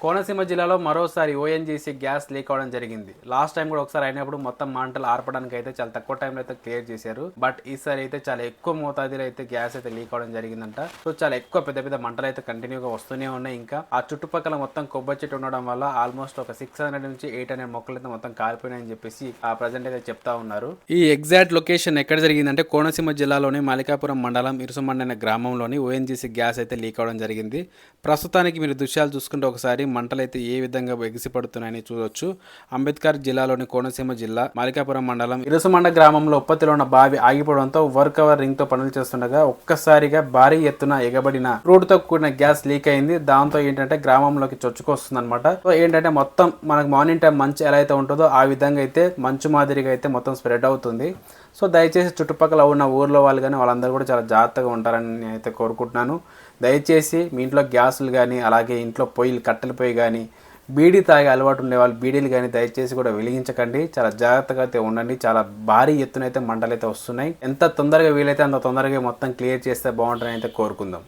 కోనసీమ జిల్లాలో మరోసారి ONGC gas leak అవడం జరిగింది. లాస్ట్ టైం కూడా ఒకసారి అయినప్పుడు మొత్తం మంటలు ఆర్పడానికి అయితే చాలా తక్కువ టైంలో అయితే క్లియర్ చేశారు. బట్ ఈసారి అయితే చాలా ఎక్కువ మోతాదులో అయితే గ్యాస్ అయితే లీక్ అవడం జరిగిందంట. సో చాలా ఎక్కువ పెద్ద పెద్ద మంటలు అయితే కంటిన్యూగా వస్తూనే ఉన్నాయి. ఇంకా ఆ చుట్టుపక్కల మొత్తం కొబ్బరి చెట్టు ఉండడం వల్ల ఆల్మోస్ట్ ఒక 600 నుంచి 800 మొక్కలు అయితే మొత్తం కాలిపోయినాయని చెప్పేసి ఆ ప్రజెంట్ అయితే చెప్తా ఉన్నారు. ఈ ఎగ్జాక్ట్ లొకేషన్ ఎక్కడ జరిగిందంటే కోనసీమ జిల్లాలోని మాలికాపురం మండలం ఇరుసుమండ అనే గ్రామంలోని ఓఎన్జీసీ గ్యాస్ అయితే లీక్ అవడం జరిగింది. ప్రస్తుతానికి మీరు దృశ్యాలు చూసుకుంటే ఒకసారి మంటలు అయితే ఏ విధంగా ఎగిసిపడుతున్నాయని చూడొచ్చు. అంబేద్కర్ జిల్లాలోని కోనసీమ జిల్లా మాలికాపురం మండలం ఇరుసుమండ గ్రామంలో ఉత్పత్తిలో ఉన్న బావి ఆగిపోవడంతో వర్క్ కవర్ రింగ్ తో పనులు చేస్తుండగా ఒక్కసారిగా భారీ ఎత్తున ఎగబడిన రోడ్ తో కూడిన గ్యాస్ లీక్ అయింది. దాంతో ఏంటంటే గ్రామంలోకి చొచ్చుకొస్తుంది అనమాట. సో ఏంటంటే మొత్తం మనకు మార్నింగ్ టైం మంచు ఎలా అయితే ఉంటుందో ఆ విధంగా అయితే మంచు మాదిరిగా అయితే మొత్తం స్ప్రెడ్ అవుతుంది. సో దయచేసి చుట్టుపక్కల ఉన్న ఊర్లో వాళ్ళు కానీ వాళ్ళందరూ కూడా చాలా జాగ్రత్తగా ఉంటారని నేను అయితే కోరుకుంటున్నాను. దయచేసి మీ ఇంట్లో గ్యాసులు కానీ అలాగే ఇంట్లో పొయ్యిలు కట్టెల పొయ్యి కానీ బీడీ తాగే అలవాటు ఉండే వాళ్ళు బీడీలు కానీ దయచేసి కూడా వెలిగించకండి. చాలా జాగ్రత్తగా అయితే ఉండండి. చాలా భారీ ఎత్తున అయితే మంటలు అయితే వస్తున్నాయి. ఎంత తొందరగా వీలైతే అంత తొందరగా మొత్తం క్లియర్ చేస్తే బాగుంటుందని అయితే కోరుకుందాం.